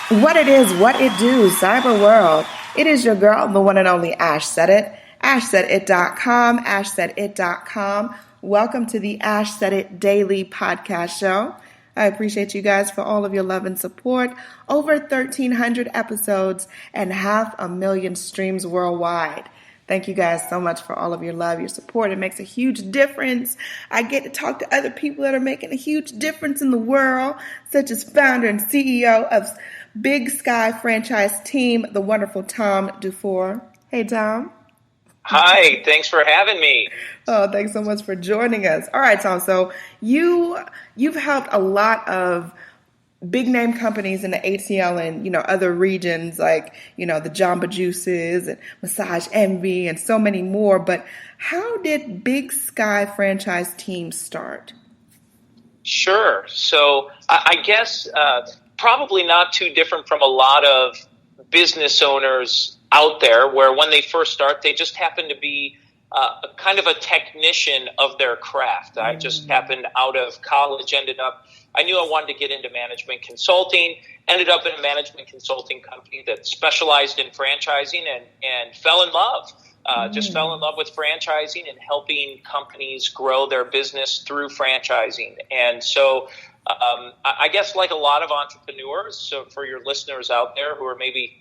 What it is, what it do, cyber world. It is your girl, the one and only Ash Said It. AshSaidIt.com, AshSaidIt.com. Welcome to the Ash Said It Daily Podcast Show. I appreciate you guys for all of your love and support. Over 1,300 episodes and 500,000 streams worldwide. Thank you guys so much for all of your love, your support. It makes a huge difference. I get to talk to other people that are making a huge difference in the world, such as founder and CEO of Big Sky Franchise Team, the wonderful Tom Dufour. Hey, Tom. Hi, thanks for having me. Oh, thanks so much for joining us. All right, Tom. So you've helped a lot of big name companies in the ATL and other regions like the Jamba Juices and Massage Envy and so many more. But how did Big Sky Franchise Team start? Sure. So I guess probably not too different from a lot of business owners out there, where when they first start, they just happen to be a kind of a technician of their craft. I just happened out of college, I knew I wanted to get into management consulting, ended up in a management consulting company that specialized in franchising and fell in love. Just fell in love with franchising and helping companies grow their business through franchising. And so I guess like a lot of entrepreneurs, so for your listeners out there who are maybe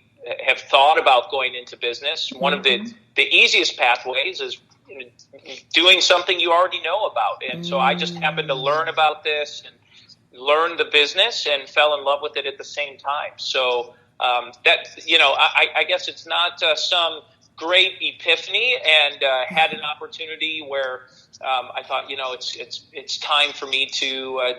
have thought about going into business, one of the easiest pathways is doing something you already know about. And so I just happened to learn about this and learn the business and fell in love with it at the same time. So I guess it's not some great epiphany, and had an opportunity where I thought, it's time for me to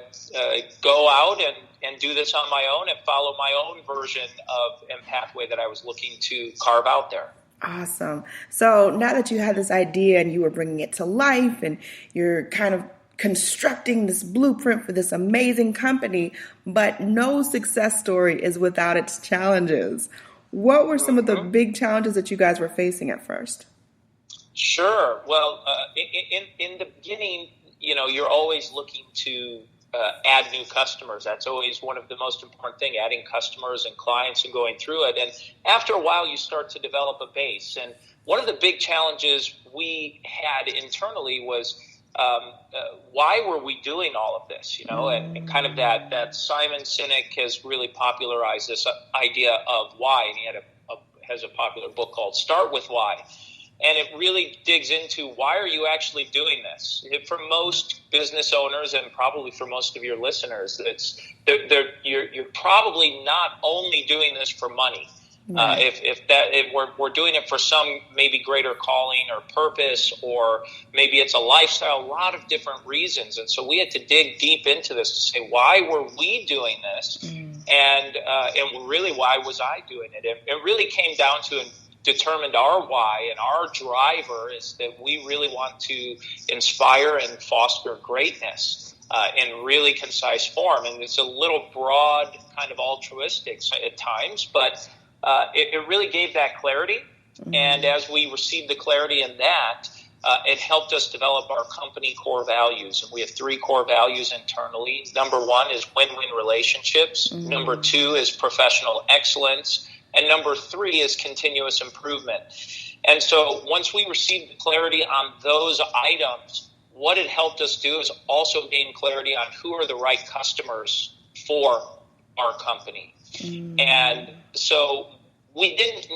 go out and do this on my own and follow my own version of and pathway that I was looking to carve out there. Awesome. So now that you had this idea and you were bringing it to life and you're kind of constructing this blueprint for this amazing company, but no success story is without its challenges. What were some of the big challenges that you guys were facing at first? Sure. Well, in the beginning, you're always looking to add new customers. That's always one of the most important things, adding customers and clients and going through it. And after a while, you start to develop a base. And one of the big challenges we had internally was why were we doing all of this, and kind of that Simon Sinek has really popularized this idea of why, and he has a popular book called Start With Why. And it really digs into, why are you actually doing this? For most business owners, and probably for most of your listeners, you're probably not only doing this for money. Right. If we're doing it for some maybe greater calling or purpose, or maybe it's a lifestyle, a lot of different reasons. And so we had to dig deep into this to say, why were we doing this? And really, why was I doing it? It really came down to and determined our why, and our driver is that we really want to inspire and foster greatness in really concise form. And it's a little broad, kind of altruistic at times, but it really gave that clarity. And as we received the clarity in that, it helped us develop our company core values. And we have 3 core values internally. Number 1 is win-win relationships. Number 2 is professional excellence. And number 3 is continuous improvement. And so once we received the clarity on those items, what it helped us do is also gain clarity on who are the right customers for our company. And so we didn't,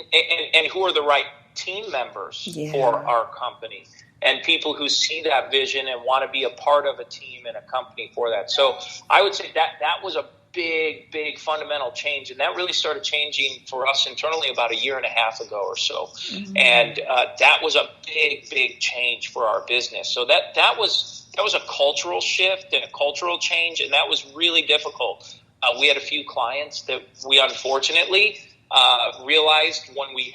and who are the right team members for our company, and people who see that vision and want to be a part of a team and a company for that. So I would say that was a big fundamental change, and that really started changing for us internally about 1.5 years ago or so. And that was a big change for our business. So that was a cultural shift and a cultural change, and that was really difficult. We had a few clients that we unfortunately realized when we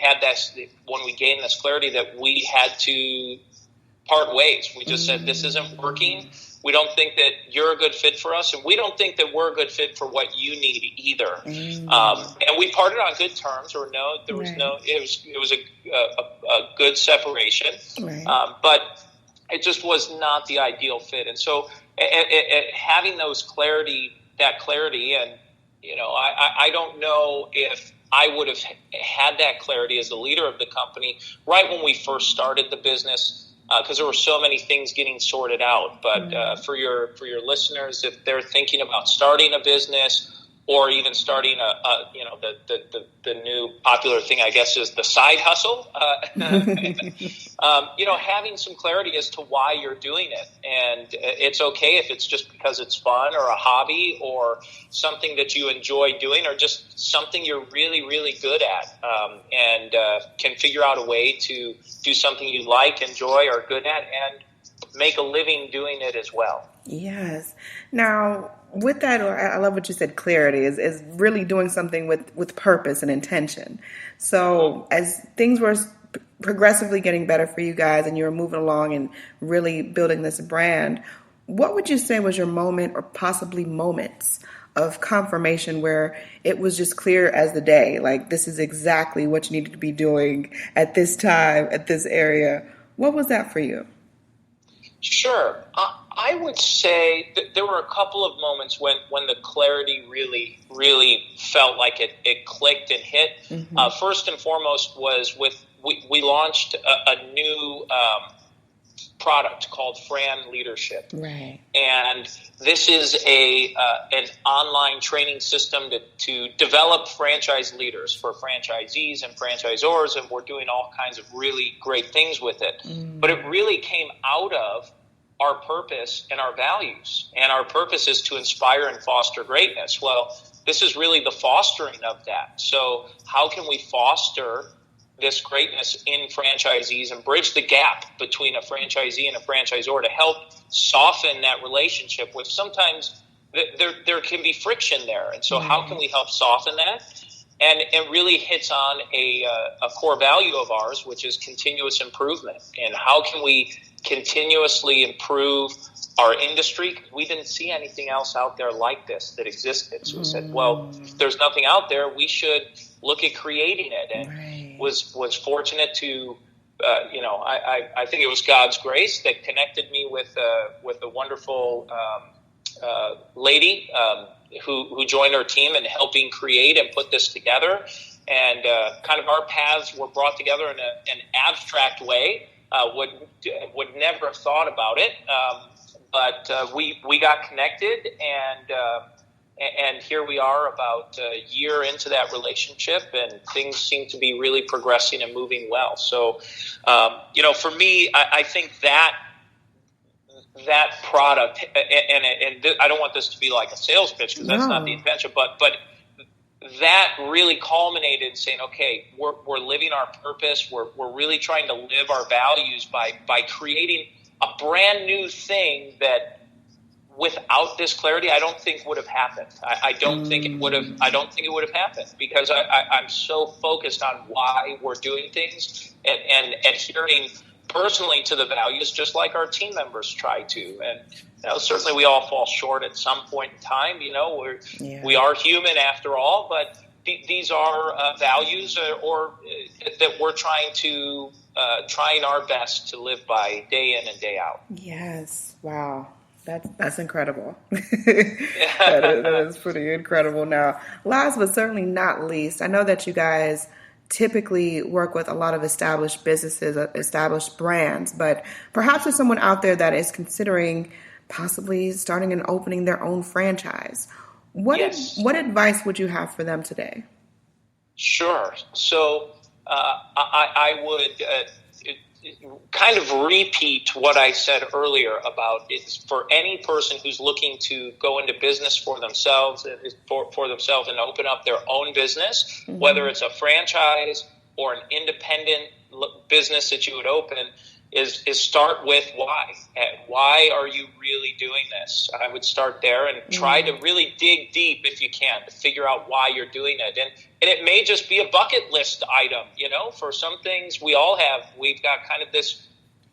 gained this clarity that we had to part ways. We just said, this isn't working. We don't think that you're a good fit for us, and we don't think that we're a good fit for what you need either. And we parted on good terms, or no, there was it was a good separation, but it just was not the ideal fit. And so having that clarity and I don't know if I would have had that clarity as the leader of the company right when we first started the business, because there were so many things getting sorted out. But for your listeners, if they're thinking about starting a business or even starting the new popular thing, I guess, is the side hustle, having some clarity as to why you're doing it. And it's okay if it's just because it's fun or a hobby or something that you enjoy doing or just something you're really, really good at, and can figure out a way to do something you like, enjoy, or are good at, and make a living doing it as well. Yes. Now, with that, I love what you said, clarity is really doing something with purpose and intention. So as things were progressively getting better for you guys and you were moving along and really building this brand, what would you say was your moment or possibly moments of confirmation where it was just clear as the day, like this is exactly what you needed to be doing at this time, at this area? What was that for you? Sure. I would say that there were a couple of moments when the clarity really, really felt like it clicked and hit. Mm-hmm. First and foremost was we launched a new product called Fran Leadership. Right. And this is an online training system to develop franchise leaders for franchisees and franchisors, and we're doing all kinds of really great things with it. Mm. But it really came out of our purpose and our values. And our purpose is to inspire and foster greatness. Well, this is really the fostering of that. So how can we foster this greatness in franchisees and bridge the gap between a franchisee and a franchisor to help soften that relationship, which sometimes there can be friction there. And so how can we help soften that? And it really hits on a core value of ours, which is continuous improvement. And how can we continuously improve our industry? We didn't see anything else out there like this that existed. So we said, well, if there's nothing out there, we should look at creating it. And was fortunate to, I think it was God's grace that connected me with a wonderful lady who joined our team in helping create and put this together. And kind of our paths were brought together in an abstract way. Would never have thought about it, but we got connected, and here we are about a year into that relationship, and things seem to be really progressing and moving well. So, for me, I think that product, and I don't want this to be like a sales pitch because that's not the intention, but that really culminated in saying, okay, we're living our purpose. We're really trying to live our values by creating a brand new thing that without this clarity, I don't think would have happened. I don't think it would have happened because I'm so focused on why we're doing things and adhering personally to the values, just like our team members try to. And certainly we all fall short at some point in time. We are human after all, but these are values that we're trying our best to live by day in and day out. Yes. Wow. That's incredible. that is pretty incredible. Now, last but certainly not least, I know that you guys typically work with a lot of established businesses, established brands, but perhaps there's someone out there that is considering possibly starting and opening their own franchise. What advice would you have for them today? Sure. So I would kind of repeat what I said earlier about it's for any person who's looking to go into business for themselves and open up their own business, whether it's a franchise or an independent business that you would open, is start with why. Why are you really doing this? I would start there and try to really dig deep if you can to figure out why you're doing it. And it may just be a bucket list item. For some things we've got kind of this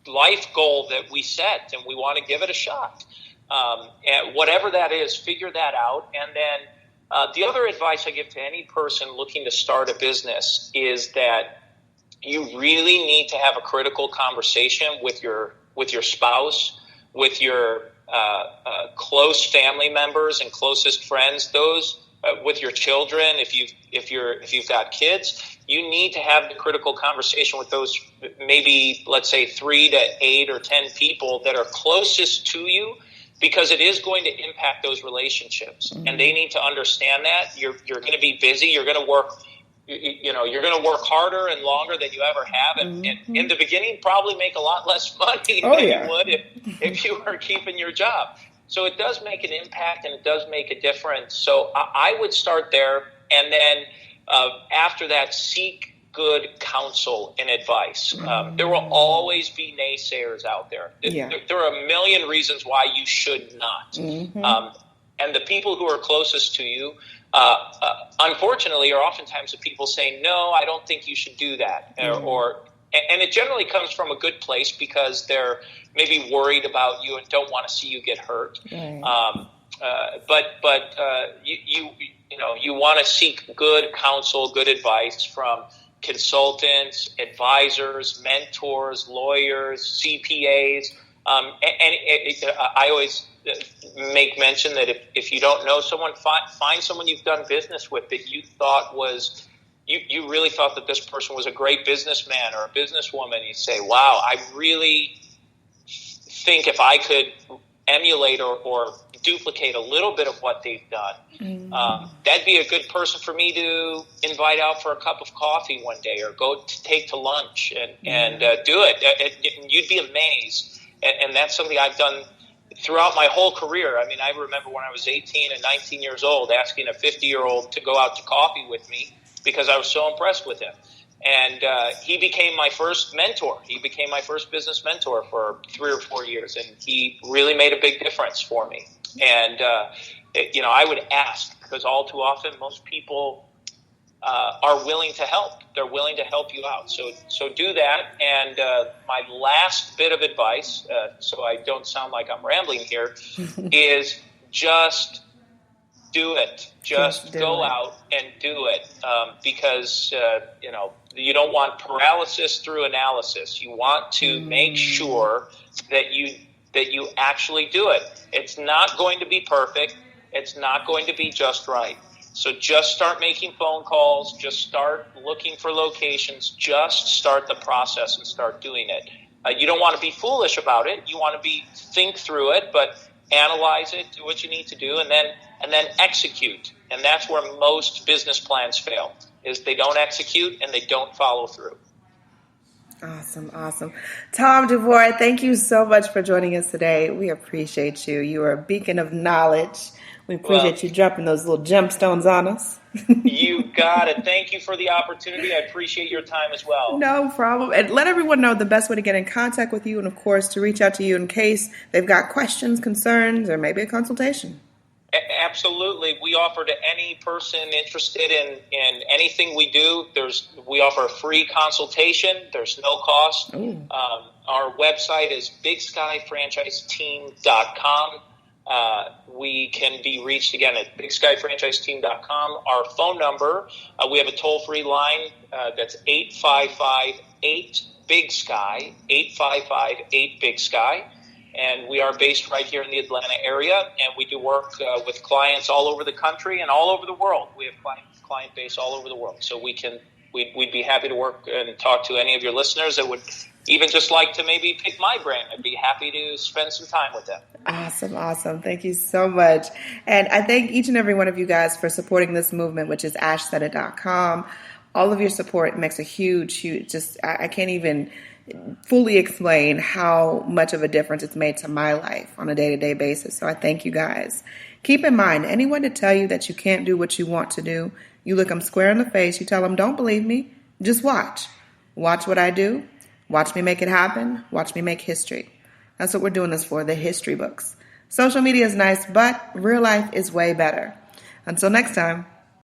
life goal that we set and we want to give it a shot. And whatever that is, figure that out. And then the other advice I give to any person looking to start a business is that you really need to have a critical conversation with your spouse, with your close family members and closest friends. Those with your children, if you've got kids, you need to have the critical conversation with those, maybe let's say 3 to 8 or 10 people that are closest to you, because it is going to impact those relationships, and they need to understand that you're going to be busy, you're going to work. You're going to work harder and longer than you ever have, and in the beginning, probably make a lot less money than you would if you were keeping your job. So it does make an impact, and it does make a difference. So I would start there, and then after that, seek good counsel and advice. There will always be naysayers out there. There are a million reasons why you should not. And the people who are closest to you, unfortunately, are oftentimes the people saying, no, I don't think you should do that. And it generally comes from a good place, because they're maybe worried about you and don't want to see you get hurt. But you want to seek good counsel, good advice from consultants, advisors, mentors, lawyers, CPAs. I always make mention that if you don't know someone, find someone you've done business with that you thought was, you really thought that this person was a great businessman or a businesswoman. You say, wow, I really think if I could emulate or duplicate a little bit of what they've done, that'd be a good person for me to invite out for a cup of coffee one day, or go to take to lunch and do it. You'd be amazed. And that's something I've done throughout my whole career. I mean, I remember when I was 18 and 19 years old, asking a 50-year-old to go out to coffee with me because I was so impressed with him. And he became my first mentor. He became my first business mentor for 3 or 4 years, and he really made a big difference for me. And, I would ask, because all too often most people are willing to help. They're willing to help you out. So do that. And my last bit of advice, so I don't sound like I'm rambling here, is just do it. Just go out and do it, because you don't want paralysis through analysis. You want to make sure that you actually do it. It's not going to be perfect. It's not going to be just right. So just start making phone calls. Just start looking for locations. Just start the process and start doing it. You don't want to be foolish about it. You want to think through it, but analyze it, do what you need to do, and then execute. And that's where most business plans fail, is they don't execute and they don't follow through. Awesome. Tom DeVore, thank you so much for joining us today. We appreciate you. You are a beacon of knowledge. We appreciate you dropping those little gemstones on us. You got it. Thank you for the opportunity. I appreciate your time as well. No problem. And let everyone know the best way to get in contact with you, and of course to reach out to you in case they've got questions, concerns, or maybe a consultation. Absolutely. We offer to any person interested in anything we do. We offer a free consultation. There's no cost. Our website is bigskyfranchiseteam.com. We can be reached again at bigskyfranchiseteam.com. Our phone number, we have a toll-free line that's 855-8-BIG-SKY, 855-8-BIG-SKY. And we are based right here in the Atlanta area, and we do work with clients all over the country and all over the world. We have client base all over the world. So we'd be happy to work and talk to any of your listeners that would even just like to maybe pick my brain. I'd be happy to spend some time with them. Awesome. Thank you so much. And I thank each and every one of you guys for supporting this movement, which is ashsaidit.com. All of your support makes a huge, I can't even fully explain how much of a difference it's made to my life on a day-to-day basis. So I thank you guys. Keep in mind, anyone to tell you that you can't do what you want to do, you look them square in the face, you tell them, don't believe me, just watch. Watch what I do. Watch me make it happen. Watch me make history. That's what we're doing this for, the history books. Social media is nice, but real life is way better. Until next time.